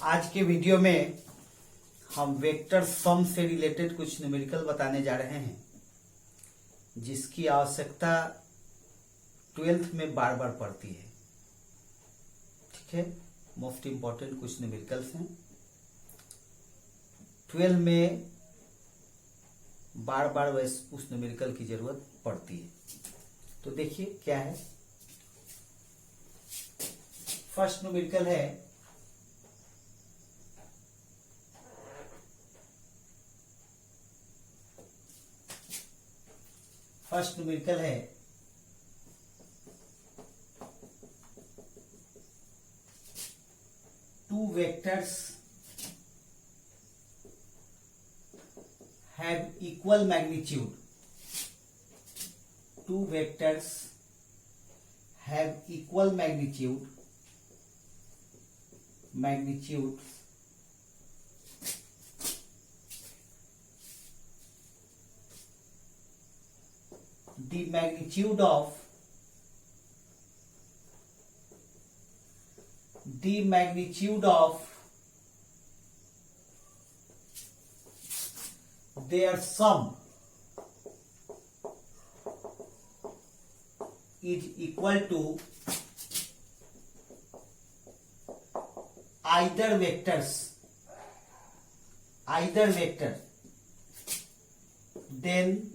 आज के वीडियो में हम वेक्टर सम से रिलेटेड कुछ न्यूमेरिकल बताने जा रहे हैं, जिसकी आवश्यकता 12th में बार बार पड़ती है। ठीक है, मोस्ट इम्पोर्टेंट कुछ न्यूमेरिकल्स हैं। 12 में बार बार उस न्यूमेरिकल की जरूरत पड़ती है। तो देखिए क्या है। फर्स्ट न्यूमेरिकल है two vectors have equal magnitude. Two vectors have equal magnitude. The magnitude of their sum is equal to either vector, then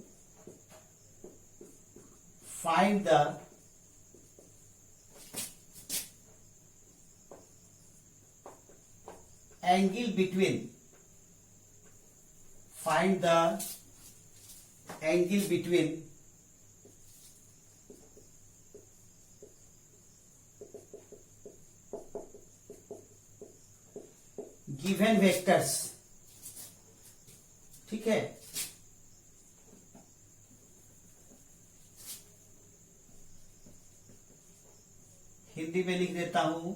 find the angle between given vectors। ठीक है, हिंदी में लिख देता हूं,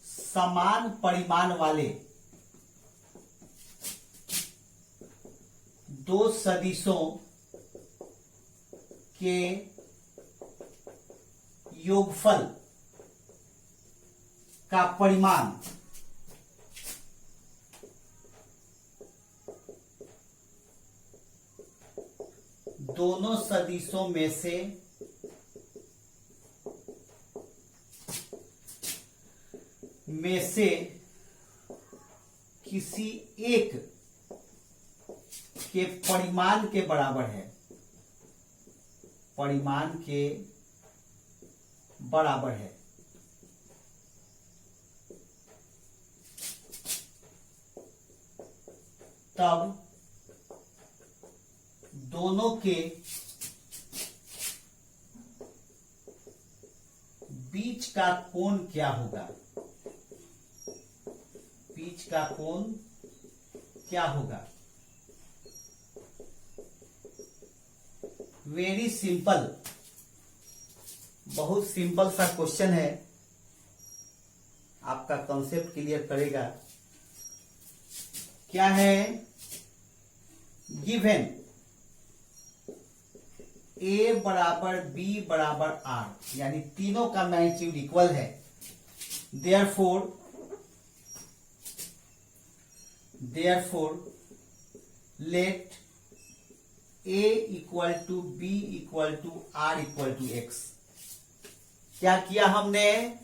समान परिमाण वाले दो सदिशों के योगफल का परिमाण दोनों सदिशों में से किसी एक के परिमाण के बराबर है। तब दोनों के बीच का कोण क्या होगा? वेरी सिंपल, बहुत सिंपल सा क्वेश्चन है, आपका कॉन्सेप्ट क्लियर करेगा। क्या है? गिवन ए बराबर बी बराबर आर, यानी तीनों का मैग्नीट्यूड इक्वल है। Therefore let A equal to B equal to R equal to X. क्या किया हमने?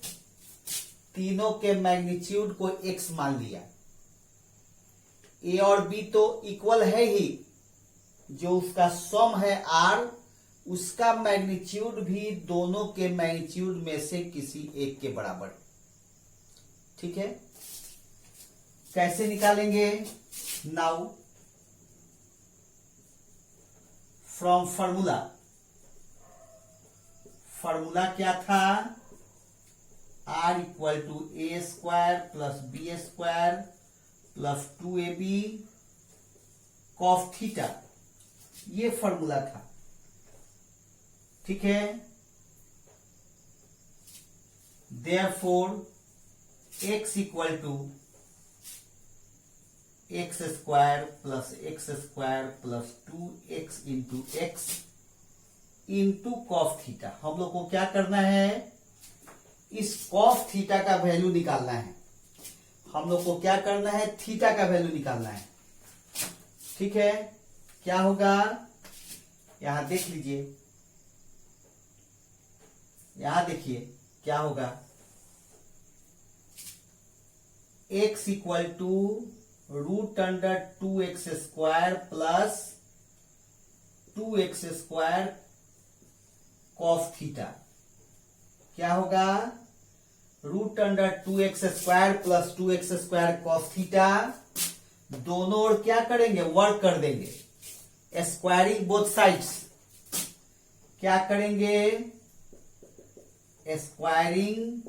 तीनों के मैग्नीट्यूड को x मान लिया। A और B तो इक्वल है ही, जो उसका सम है r, उसका मैग्नीट्यूड भी दोनों के मैग्नीट्यूड में से किसी एक के बराबर। ठीक है, कैसे निकालेंगे? नाउ फ्रॉम फॉर्मूला क्या था? r equal to A square plus B square plus 2ab cos theta, ये फॉर्मूला था। ठीक है, therefore x equal to X square plus 2x into X into cos theta. हम लोग को क्या करना है? इस कॉस थीटा का वैल्यू निकालना है। हम लोग को क्या करना है, थीटा का वैल्यू निकालना है। ठीक है, क्या होगा, यहां देख लीजिए, यहां देखिए क्या होगा, x equal to √2x² plus 2x² cos theta. क्या होगा, √2x² plus 2x² cos theta. दोनों ओर क्या करेंगे, वर्क कर देंगे, स्क्वायरिंग बोथ साइड्स। क्या करेंगे, स्क्वायरिंग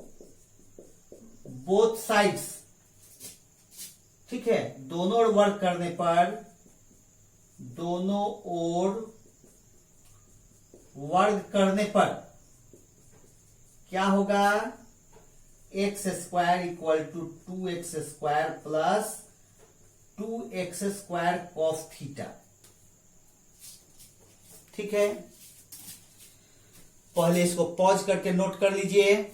बोथ साइड्स। ठीक है, दोनों ओर वर्क करने पर, दोनों ओर वर्क करने पर क्या होगा, x² equal to 2x² plus 2x² cos theta. ठीक है, पहले इसको पॉज करके नोट कर लीजिए।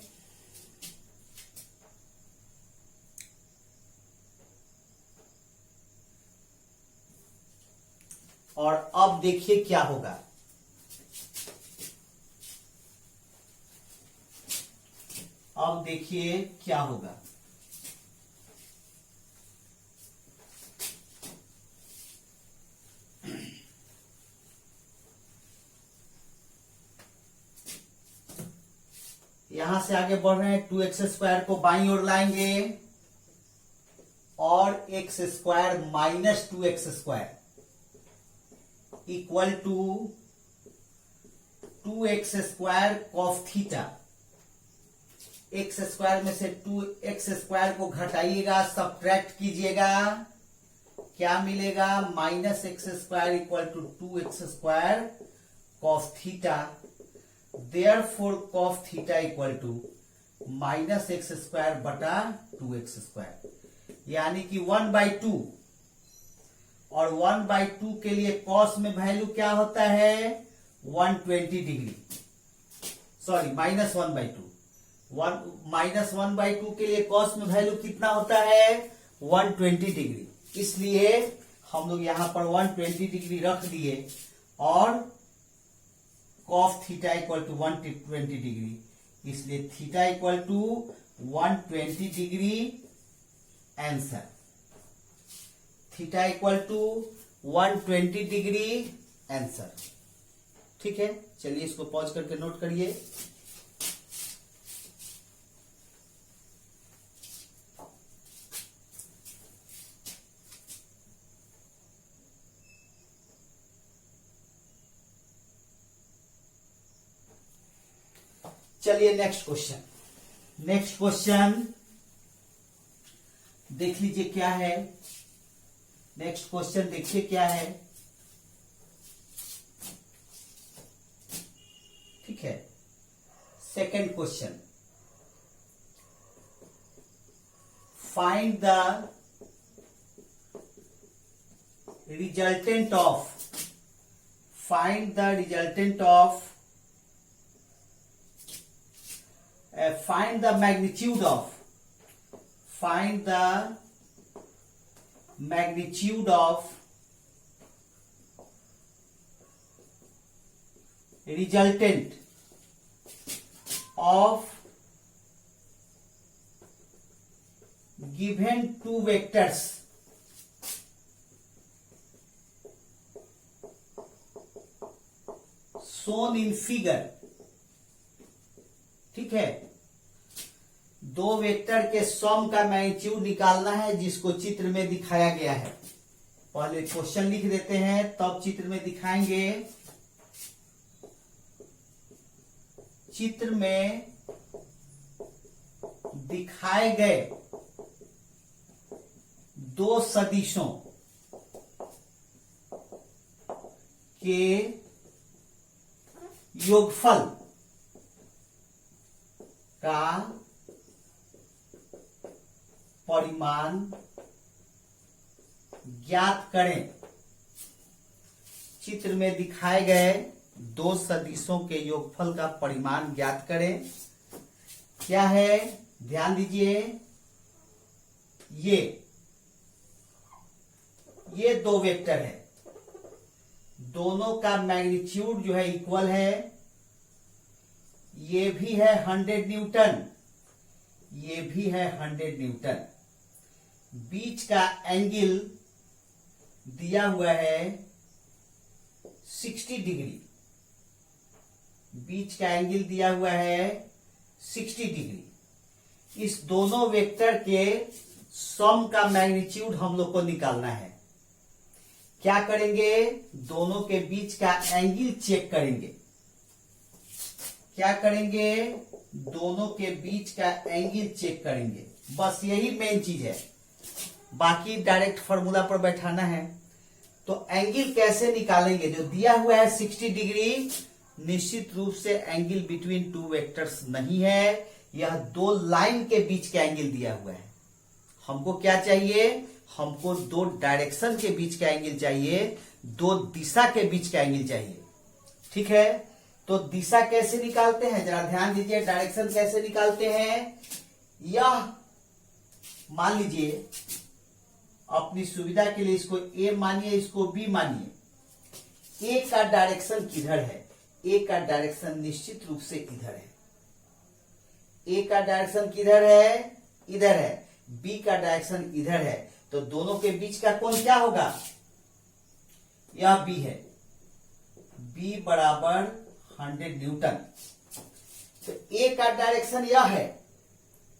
और अब देखिए क्या होगा, अब देखिए क्या होगा। यहां से आगे बढ़ रहे हैं, 2x² को बाईं ओर लाएंगे और x² minus 2x² equal to 2x² cos theta. x² में से 2x² को घटाइएगा, सब्ट्रैक्ट कीजिएगा, क्या मिलेगा, -x² equal to 2x² cos theta. Therefore cos theta equal to -x² बटा 2x², यानी कि 1/2। और 1/2 के लिए कॉस में वैल्यू क्या होता है, 120 डिग्री, सॉरी -1/2। -1/2 के लिए कॉस में वैल्यू कितना होता है, 120 डिग्री। इसलिए हम लोग यहां पर 120 डिग्री रख दिए और cos theta equal to 120 degree, इसलिए theta equal to 120 degree answer. Theta equal to 120 degree answer. ठीक है, चलिए इसको पॉज करके नोट करिए। चलिए नेक्स्ट क्वेश्चन, नेक्स्ट क्वेश्चन देख लीजिए क्या है। नेक्स्ट क्वेश्चन देखिए क्या है। ठीक है, second question, find the resultant of find the magnitude of resultant of given two vectors shown in figure। ठीक है, दो वेक्टर के सम का मैग्नीट्यूड निकालना है जिसको चित्र में दिखाया गया है। पहले क्वेश्चन लिख देते हैं तब चित्र में दिखाएंगे। चित्र में दिखाए गए दो सदिशों के योगफल का परिमाण ज्ञात करें। चित्र में दिखाए गए दो सदिशों के योगफल का परिमाण ज्ञात करें। क्या है, ध्यान दीजिए, ये दो वेक्टर है, दोनों का मैग्नीट्यूड जो है इक्वल है। ये भी है 100 न्यूटन, ये भी है 100 न्यूटन। बीच का एंगल दिया हुआ है 60 डिग्री, बीच का एंगल दिया हुआ है 60 डिग्री। इस दोनों वेक्टर के सम का मैग्नीट्यूड हम लोग को निकालना है। क्या करेंगे, दोनों के बीच का एंगल चेक करेंगे। क्या करेंगे, दोनों के बीच का एंगल चेक करेंगे, बस यही मेन चीज है, बाकी डायरेक्ट फॉर्मूला पर बैठाना है। तो एंगल कैसे निकालेंगे, जो दिया हुआ है 60 डिग्री, निश्चित रूप से एंगल बिटवीन टू वेक्टर्स नहीं है, यह दो लाइन के बीच का एंगल दिया हुआ है। हमको क्या चाहिए, हमको दो डायरेक्शन के बीच का एंगल चाहिए, दो दिशा के बीच का एंगल चाहिए। ठीक है, तो दिशा कैसे निकालते हैं, जरा ध्यान दीजिए। डायरेक्शन कैसे निकालते हैं, यह मान लीजिए, अपनी सुविधा के लिए इसको ए मानिए, इसको बी मानिए। ए का डायरेक्शन किधर है, ए का डायरेक्शन निश्चित रूप से इधर है। ए का डायरेक्शन किधर है, इधर है। बी का डायरेक्शन इधर है, तो दोनों के बीच का कोण क्या होगा, यह बी है। बी बराबर 100 न्यूटन। तो ए का डायरेक्शन यह है,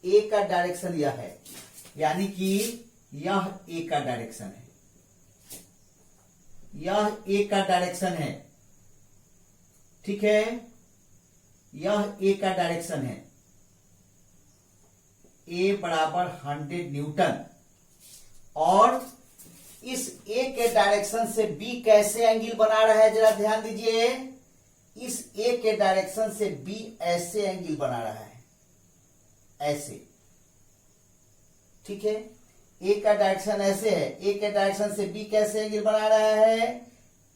ए का डायरेक्शन यह है, यानी कि यह ए का डायरेक्शन है, यह ए का डायरेक्शन है। ठीक है, यह ए का डायरेक्शन है। ए बराबर 100 न्यूटन। और इस ए के डायरेक्शन से बी कैसे एंगल बना रहा है, जरा ध्यान दीजिए। इस ए के डायरेक्शन से बी ऐसे एंगल बना रहा है, ऐसे। ठीक है, ए का डायरेक्शन ऐसे है, ए के डायरेक्शन से बी कैसे एंगल बना रहा है,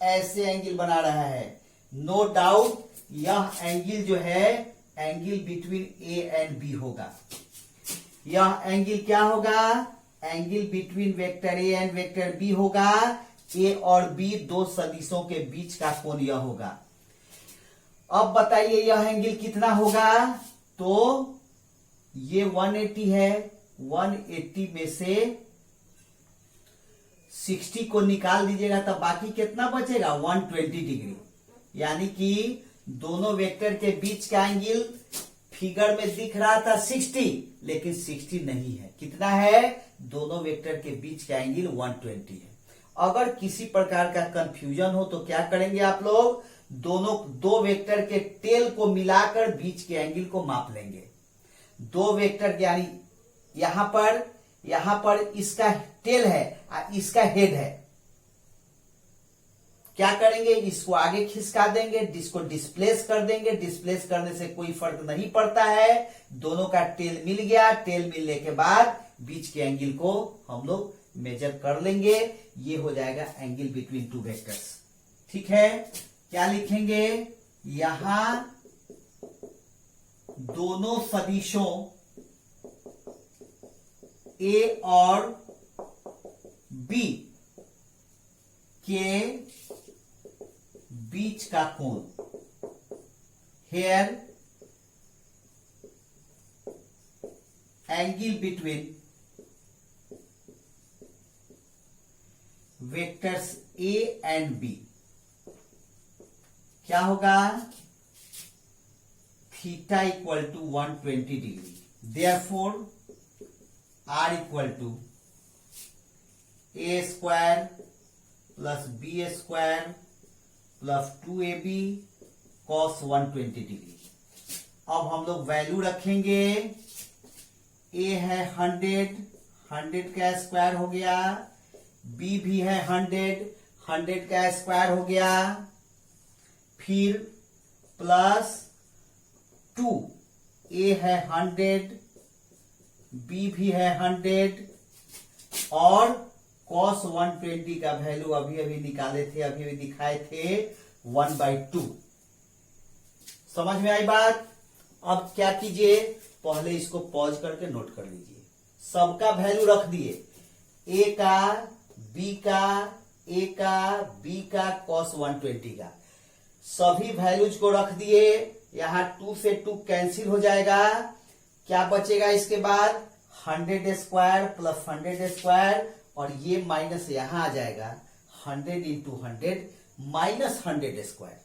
ऐसे एंगल बना रहा है। नो डाउट यह एंगल जो है, angle between A and B होगा। यह एंगल क्या होगा, angle between vector A and vector B होगा। ए और बी दो सदिशों के बीच का कोण यह होगा। अब बताइए यह एंगल कितना होगा, तो ये 180 है, 180 में से 60 को निकाल दीजिएगा, तब बाकी कितना बचेगा, 120 डिग्री। यानी कि दोनों वेक्टर के बीच का एंगल फिगर में दिख रहा था 60, लेकिन 60 नहीं है। कितना है, दोनों वेक्टर के बीच का एंगल 120 है। अगर किसी प्रकार का कंफ्यूजन हो तो क्या करेंगे आप लोग, दो वेक्टर के टेल को मिलाकर बीच के एंगल को माप लेंगे। दो वेक्टर यानी यहां पर इसका टेल है और इसका हेड है। क्या करेंगे, इसको आगे खिसका देंगे, इसको डिस्प्लेस कर देंगे। डिस्प्लेस करने से कोई फर्क नहीं पड़ता है, दोनों का टेल मिल गया। टेल मिलने के बाद बीच के एंगल को हम लोग मेजर कर लेंगे, ये हो जाएगा एंगल बिटवीन टू वेक्टर्स। ठीक है, क्या लिखेंगे, यहां दोनों सदिशों ए और बी के बीच का कोण, here angle between vectors A and B क्या होगा, theta equal to 120 degree. Therefore R equal to A square plus B square plus 2ab cos 120 degree. अब हम लोग वैल्यू रखेंगे, ए है 100 का स्क्वायर हो गया, बी भी है 100 का स्क्वायर हो गया, फिर प्लस 2, ए है 100, बी भी है 100 और cos 120 का वैल्यू अभी अभी निकाले थे, अभी अभी दिखाए थे 1/2। समझ में आई बात। अब क्या कीजिए, पहले इसको पॉज करके नोट कर लीजिए। सबका वैल्यू रख दिए, ए का, बी का, ए का, बी का, cos 120 का सभी वैल्यूज को रख दिए। यहां 2 से 2 कैंसिल हो जाएगा, क्या बचेगा इसके बाद 100 स्क्वायर प्लस 100 स्क्वायर, और ये माइनस यहां आ जाएगा 100 इंटू 100 माइनस 100 स्क्वायर।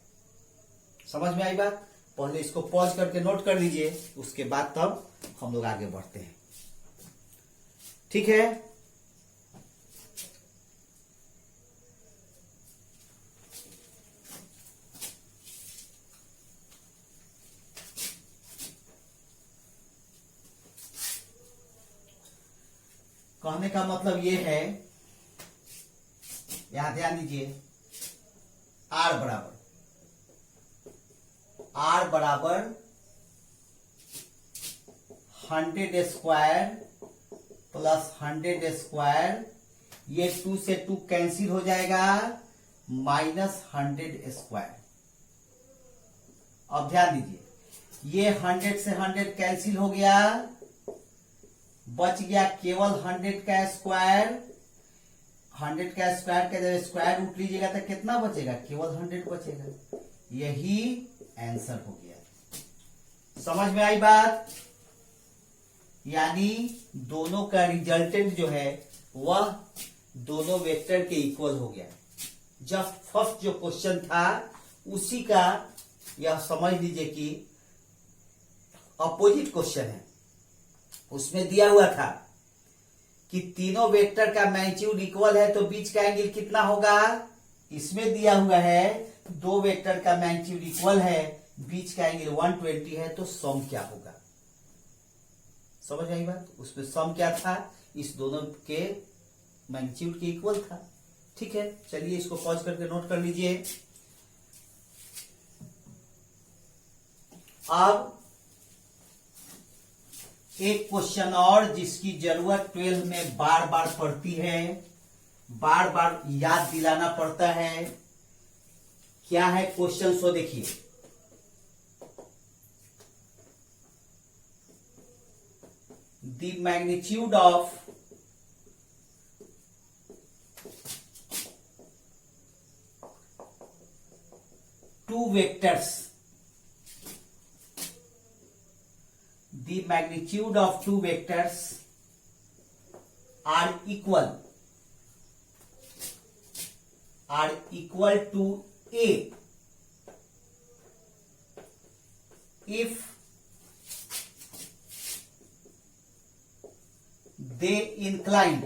समझ में आई बात? पहले इसको पॉज करके नोट कर लीजिए, उसके बाद तब हम लोग आगे बढ़ते हैं। ठीक है, कहने का मतलब ये है, यहां ध्यान दीजिए, आर बराबर 100 स्क्वायर प्लस 100 स्क्वायर, ये 2 से 2 कैंसिल हो जाएगा, माइनस 100 स्क्वायर। अब ध्यान दीजिए, ये 100 से 100 कैंसिल हो गया, बच गया केवल 100 का स्क्वायर। 100 का स्क्वायर का जब स्क्वायर रूट लीजिएगा तो कितना बचेगा? केवल 100 बचेगा। यही आंसर हो गया। समझ में आई बात? यानी दोनों का रिजल्टेंट जो है वह दोनों वेक्टर के इक्वल हो गया। जब फर्स्ट जो क्वेश्चन था उसी का यह समझ लीजिए कि अपोजिट क्वेश्चन है। उसमें दिया हुआ था कि तीनों वेक्टर का मैग्नीट्यूड इक्वल है तो बीच का एंगल कितना होगा। इसमें दिया हुआ है दो वेक्टर का मैग्नीट्यूड इक्वल है, बीच का एंगल 120 है, तो सम क्या होगा। समझ आई बात? उसमें सम क्या था? इस दोनों के मैग्नीट्यूड के इक्वल था। ठीक है, चलिए इसको पॉज करके नोट कर लीजिए। अब एक क्वेश्चन और जिसकी जरूरत 12 में बार बार पड़ती है, बार बार याद दिलाना पड़ता है। क्या है क्वेश्चन? सो देखिए, the magnitude of two vectors, the magnitude of two vectors are equal to A if they incline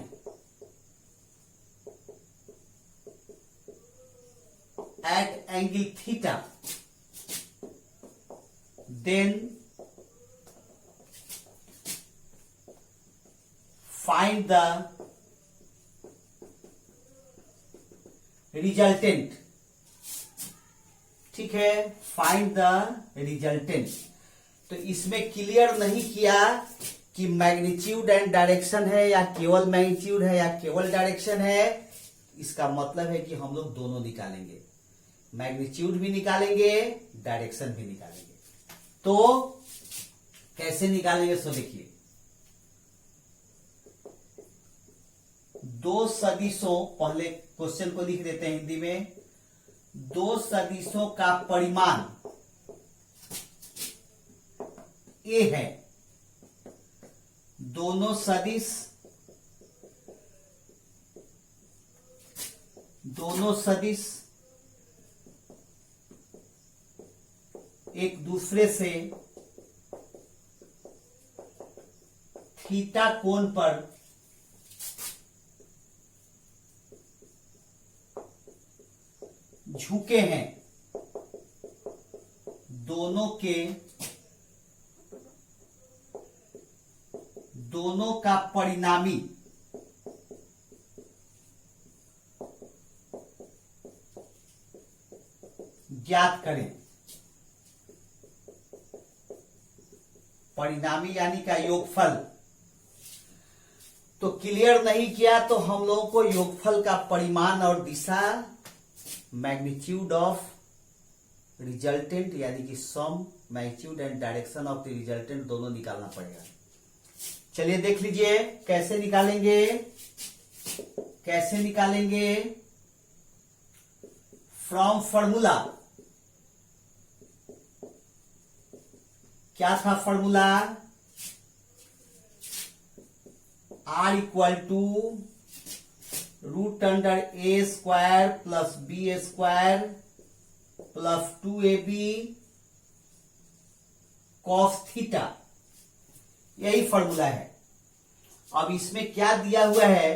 at angle theta, then find the resultant. ठीक है, फाइंड द रिजल्टेंट। तो इसमें क्लियर नहीं किया कि मैग्नीट्यूड एंड डायरेक्शन है या केवल मैग्नीट्यूड है या केवल डायरेक्शन है। इसका मतलब है कि हम लोग दोनों निकालेंगे, मैग्नीट्यूड भी निकालेंगे, डायरेक्शन भी निकालेंगे। तो कैसे निकालेंगे? सो देखिए, दो सदिशों, पहले क्वेश्चन को लिख देते हैं हिंदी में। दो सदिशों का परिमाण ए है। दोनों सदिश एक दूसरे से थीटा कोण पर झुके हैं। दोनों का परिणामी ज्ञात करें। परिणामी यानी का योगफल। तो क्लियर नहीं किया तो हम लोगों को योगफल का परिमाण और दिशा, मैग्नीट्यूड ऑफ रिजल्टेंट यानी कि sum, magnitude and direction of the resultant दोनों निकालना पड़ेगा। चलिए देख लीजिए कैसे निकालेंगे, कैसे निकालेंगे। फ्रॉम फॉर्मूला, क्या था formula, R equal to root under A square plus B square plus 2ab cos theta, यही फॉर्मूला है। अब इसमें क्या दिया हुआ है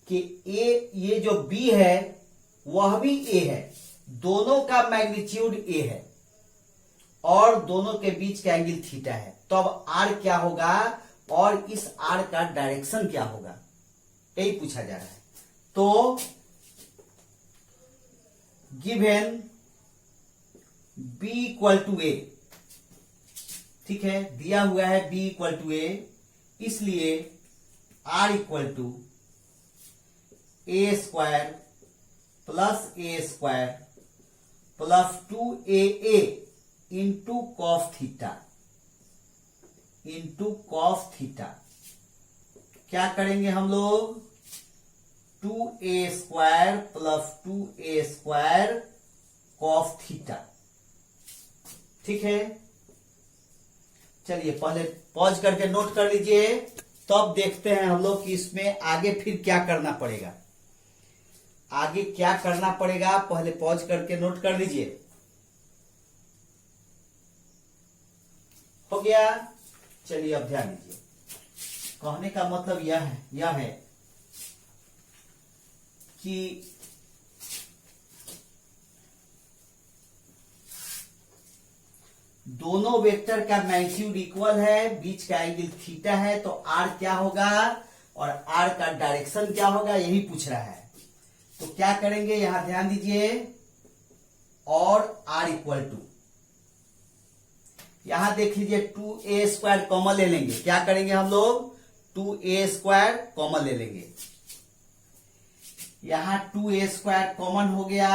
कि ए, ये जो बी है वह भी ए है, दोनों का मैग्नीट्यूड ए है और दोनों के बीच का एंगल थीटा है। तो अब आर क्या होगा और इस आर का डायरेक्शन क्या होगा, यही पूछा जा रहा है। तो गिवन b इक्वल टू ए, ठीक है, दिया हुआ है b इक्वल टू ए, इसलिए r equal to A square plus A square plus 2aa into cos theta, into cos theta. क्या करेंगे हम लोग, 2a square plus 2a square cos theta, ठीक है। चलिए पहले पॉज करके नोट कर लीजिए, तब देखते हैं हम लोग कि इसमें आगे फिर क्या करना पड़ेगा, आगे क्या करना पड़ेगा। पहले पॉज करके नोट कर लीजिए। हो गया, चलिए अब ध्यान दीजिए। कहने का मतलब यह है कि दोनों वेक्टर का मैग्नीट्यूड इक्वल है, बीच का एंगल थीटा है, तो आर क्या होगा और आर का डायरेक्शन क्या होगा, यही पूछ रहा है। तो क्या करेंगे, यहां ध्यान दीजिए, और आर इक्वल टू, यहां देख लीजिए 2a स्क्वायर कॉमन ले लेंगे। क्या करेंगे हम लोग, 2a स्क्वायर कॉमन ले लेंगे। यहां 2a स्क्वायर कॉमन हो गया,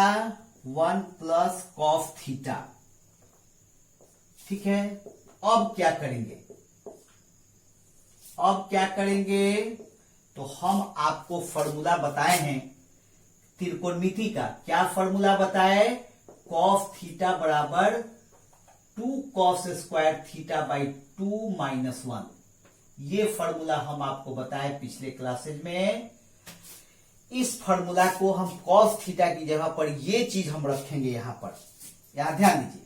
1 प्लस कॉस थीटा, ठीक है। अब क्या करेंगे, अब क्या करेंगे, तो हम आपको फॉर्मूला बताए हैं त्रिकोणमिति का। क्या फॉर्मूला बताए, कॉस थीटा बराबर 2 cos square theta by 2 minus 1, ये फॉर्मूला हम आपको बताए पिछले क्लासेज में। इस फॉर्मूला को हम कॉस थीटा की जगह पर ये चीज हम रखेंगे यहां पर, यहां ध्यान दीजिए,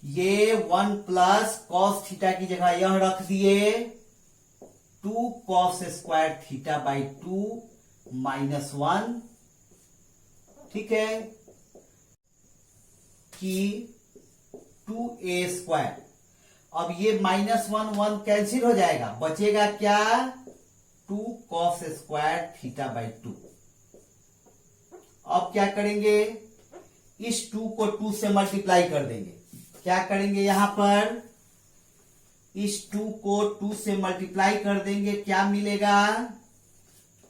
ये 1 प्लस कॉस थीटा की जगह यह रख दिए 2 cos square theta by 2 minus 1, ठीक है, कि 2a स्क्वायर। अब ये -1 कैंसिल हो जाएगा, बचेगा क्या, 2 कॉस स्क्वायर थीटा बाई 2। अब क्या करेंगे, इस 2 को 2 से मल्टीप्लाई कर देंगे। क्या करेंगे, यहां पर इस 2 को 2 से मल्टीप्लाई कर देंगे, क्या मिलेगा,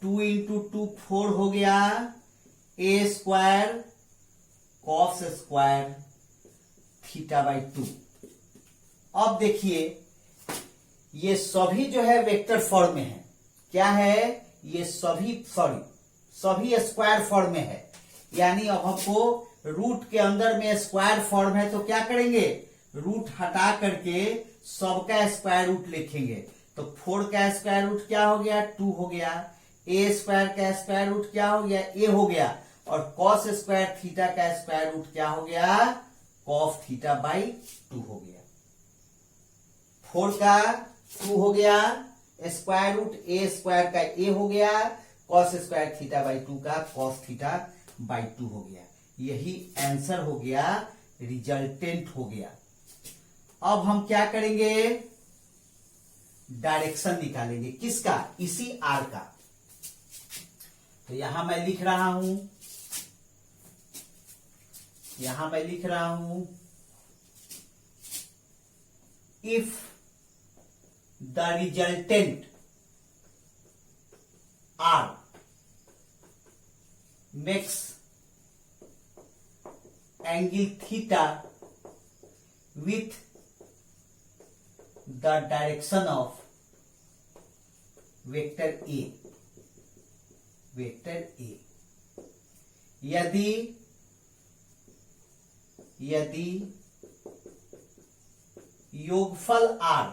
2 इंटू 2 4 हो गया, a square cos square theta by 2। अब देखिए ये सभी जो है वेक्टर फॉर्म में है, क्या है, ये सभी सभी स्क्वायर फॉर्म में है। यानी अब हमको रूट के अंदर में स्क्वायर फॉर्म है, तो क्या करेंगे, रूट हटा करके सबका स्क्वायर रूट लिखेंगे। तो 4 का स्क्वायर रूट क्या हो गया, 2 हो गया, a स्क्वायर का स्क्वायर रूट क्या हो गया, a हो गया, और कॉस स्क्वायर थीटा का स्क्वायर रूट क्या हो गया, कॉस थीटा बाई 2 हो गया। 4 का 2 हो गया, स्क्वायर रूट a स्क्वायर का a हो गया, कॉस स्क्वायर थीटा बाई 2 का कॉस थीटा बाई 2 हो गया। यही आंसर हो गया, रिजल्टेंट हो गया। अब हम क्या करेंगे, डायरेक्शन निकालेंगे, किसका, इसी आर का। तो यहां मैं लिख रहा हूं, यहां मैं लिख रहा हूं, if the resultant R makes angle theta with the direction of vector A, vector A. यदि योगफल r,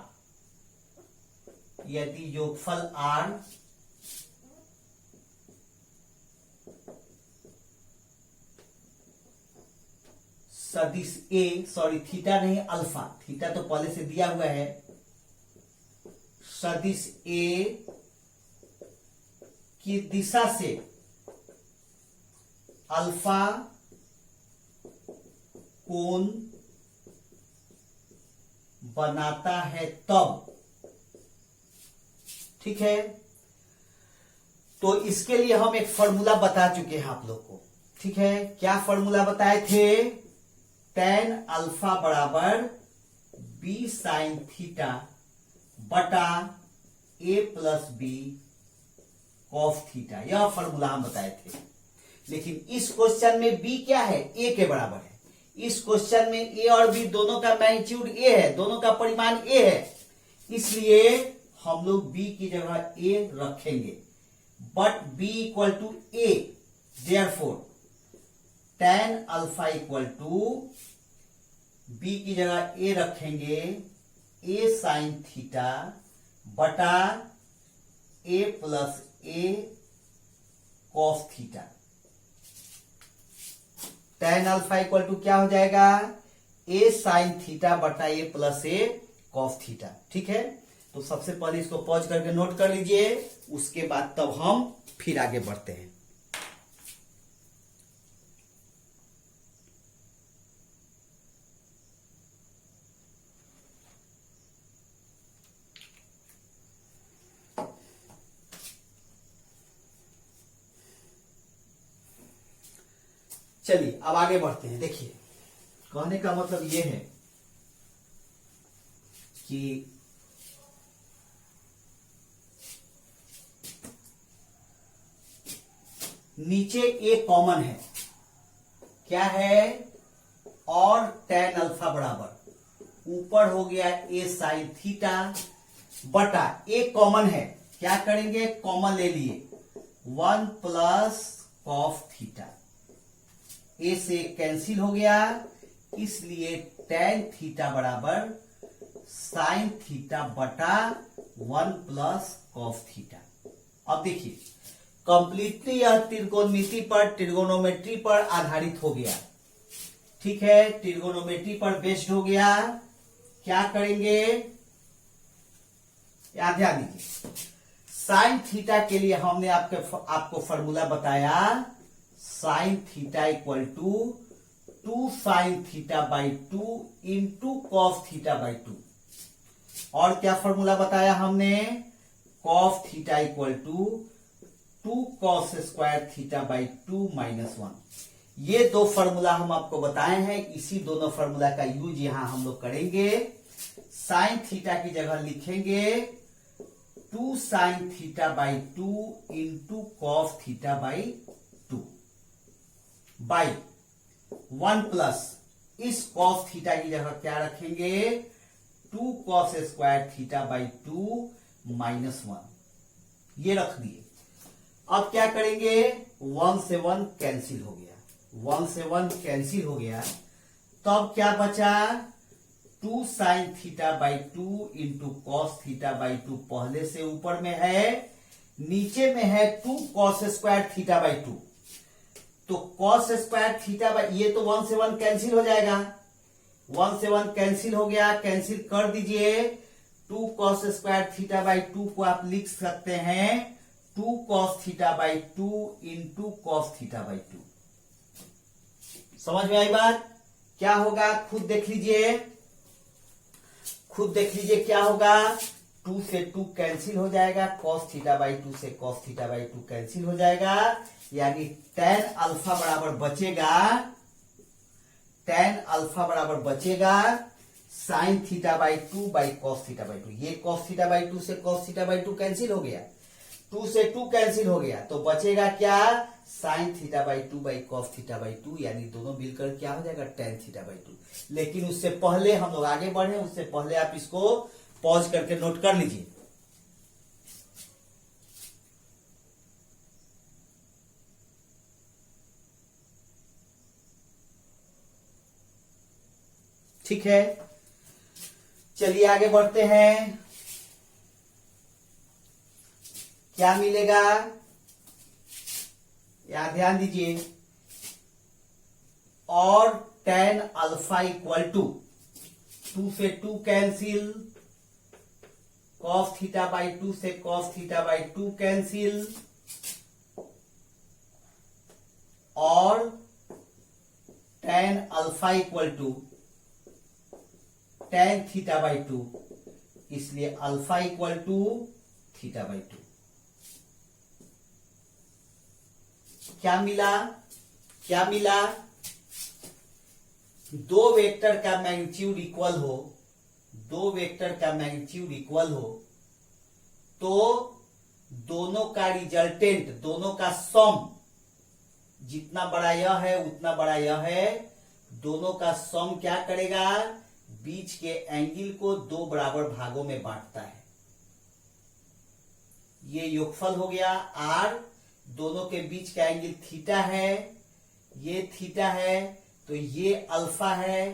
यदि योगफल r सदिश ए, सॉरी थीटा नहीं अल्फा, थीटा तो पहले से दिया हुआ है, सदिश ए की दिशा से अल्फा कोण बनाता है तब, ठीक है। तो इसके लिए हम एक फॉर्मूला बता चुके हैं आप लोग को, ठीक है। क्या फॉर्मूला बताए थे? tan अल्फा बराबर b sin थीटा बटा a plus B cos theta, यह फॉर्मूला हम बताए थे। लेकिन इस क्वेश्चन में b क्या है? a के बराबर है। इस क्वेश्चन में a और b दोनों का मैग्नीट्यूड a है, दोनों का परिमाण a है, इसलिए हम लोग b की जगह a रखेंगे। But b equal to a, therefore tan alpha equal to b की जगह a रखेंगे a साइन थीटा बटा a plus a cos theta. tan alpha equal to क्या हो जाएगा? a साइन थीटा बटा a plus a cos theta, ठीक है। तो सबसे पहले इसको पॉज करके नोट कर लीजिए, उसके बाद तब हम फिर आगे बढ़ते हैं। चलिए अब आगे बढ़ते हैं। देखिए, कहने का मतलब यह है कि नीचे ए कॉमन है, क्या है? और tan अल्फा बराबर ऊपर हो गया ए साइन थीटा बटा ए कॉमन है, क्या करेंगे? कॉमन ले लिए 1 प्लस कॉस थीटा, ए से कैंसिल हो गया, इसलिए tan थीटा बराबर साइन थीटा बटा 1 प्लस कॉस थीटा। अब देखिए, कंप्लीटली यह ट्रिगोनोमेट्री पर आधारित हो गया, ठीक है। ट्रिगोनोमेट्री पर बेस्ड हो गया। क्या करेंगे? याद ध्यान दीजिए, साइन थीटा के लिए हमने आपको फॉर्मूला बताया, sine theta equal to 2 sine theta by 2 into cos theta by 2। और क्या फॉर्मूला बताया हमने? Cos theta equal to 2 cos square theta by 2 minus 1। ये दो फॉर्मूला हम आपको बताए हैं, इसी दोनों फॉर्मूला का यूज यहां हम लोग करेंगे। साइन थीटा की जगह लिखेंगे 2 sine theta by 2 into cos theta by 2 by 1 plus इस कॉस थीटा की जगह क्या रखेंगे? 2 cos square theta by 2 minus 1, ये रख दिए। अब क्या करेंगे? 1 से 1 कैंसिल हो गया, 1 से 1 कैंसिल हो गया, तब क्या बचा? 2 sine theta by 2 into cos theta by 2 पहले से ऊपर में है, नीचे में है 2 कॉस स्क्वायर थीटा बाई 2। तो कॉस स्क्वायर थीटा बाई, ये तो 1 से 1 कैंसिल हो जाएगा, 1 से 1 कैंसिल हो गया, कैंसिल कर दीजिए। 2 कॉस स्क्वायर थीटा बाई 2 को आप लिख सकते हैं 2 cos theta by 2 into cos theta by 2। समझ में आई बात? क्या होगा खुद देख लीजिए, खुद देख लीजिए क्या होगा। 2 से 2 कैंसिल हो जाएगा, कॉस थीटा बाई 2 से कॉस थीटा बाई 2 कैंसिल हो जाएगा, यानी tan अल्फा बराबर बचेगा, tan अल्फा बराबर बचेगा sign theta by 2 by cos theta by 2। ये कॉस थीटा बाई 2 से कॉस थीटा बाई 2 कैंसिल हो गया, 2 से 2 कैंसिल हो गया, तो बचेगा क्या? Sign theta by 2 by cos theta by 2, यानी दोनों मिलकर क्या हो जाएगा? tan theta by 2। लेकिन उससे पहले हम लोग आगे बढ़े, उससे पहले आप इसको पॉज करके नोट कर लीजिए। ठीक है, चलिए आगे बढ़ते हैं। क्या मिलेगा, यहां ध्यान दीजिए, और tan अल्फा इक्वल टू 2 से 2 कैंसिल, cos थीटा बाई 2 से cos थीटा बाई 2 कैंसिल, और tan alpha equal to tan theta by 2, इसलिए alpha equal to theta by 2। क्या मिला, क्या मिला, दो वेक्टर का मैग्नीट्यूड इक्वल हो, दो वेक्टर का मैग्नीट्यूड इक्वल हो तो दोनों का रिजल्टेंट, दोनों का सम, जितना बड़ा यह है उतना बड़ा यह है, दोनों का सम क्या करेगा, बीच के एंगल को दो बराबर भागों में बांटता है। ये योगफल हो गया r, दोनों के बीच का एंगल थीटा है, ये थीटा है, तो ये अल्फा है,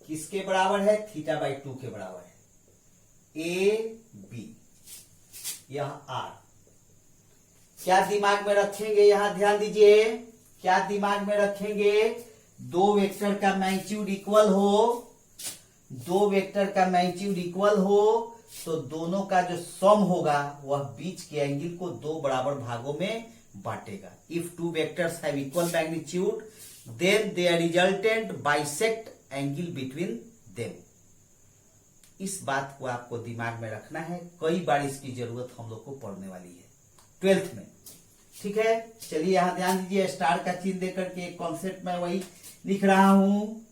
किसके बराबर है, थीटा बाई 2 के बराबर है, ए बी, यह r। क्या दिमाग में रखेंगे, यहां ध्यान दीजिए, क्या दिमाग में रखेंगे, दो वेक्टर का मैग्नीट्यूड इक्वल हो, दो वेक्टर का मैग्नीट्यूड इक्वल हो तो दोनों का जो सम होगा वह बीच के एंगल को दो बराबर भागों में बांटेगा। If two vectors have equal magnitude then their resultant bisect angle between them. इस बात को आपको दिमाग में रखना है, कई बार इसकी जरूरत हम लोग को पड़ने वाली है 12th में, ठीक है। चलिए यहां ध्यान दीजिए, स्टार का चिन्ह देकर के एक कॉन्सेप्ट में वही लिख रहा हूं।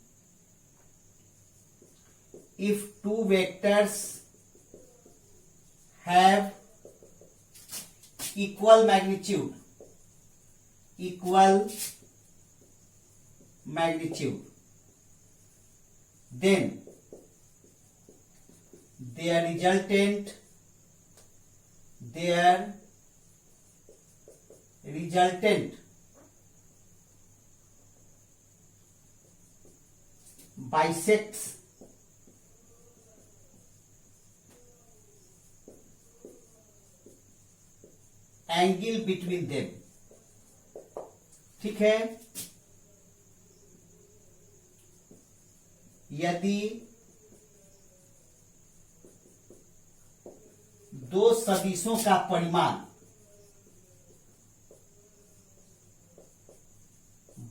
If two vectors have equal magnitude, then their resultant bisects angle between them, ठीक है। यदि दो सदिशों का परिमाण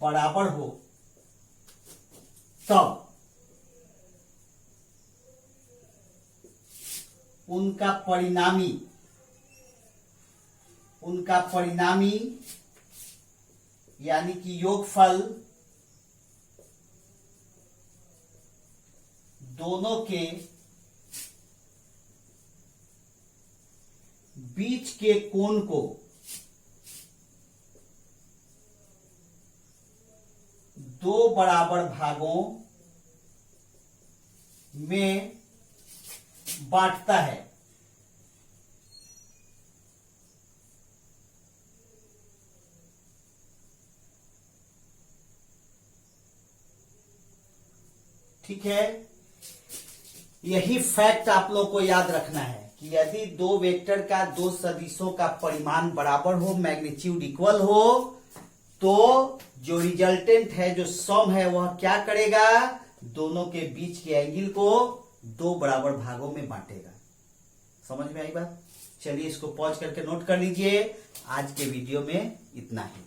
बराबर हो तब उनका परिणामी यानी कि योगफल दोनों के बीच के कोण को दो बराबर भागों में बांटता है। ठीक है, यही फैक्ट आप लोग को याद रखना है कि यदि दो वेक्टर का दो सदिशों का परिमाण बराबर हो, मैग्नीट्यूड इक्वल हो, तो जो रिजल्टेंट है, जो सम है, वह क्या करेगा, दोनों के बीच के एंगल को दो बराबर भागों में बांटेगा। समझ में आई बात? चलिए इसको पॉज करके नोट कर लीजिए। आज के वीडियो में इतना ही।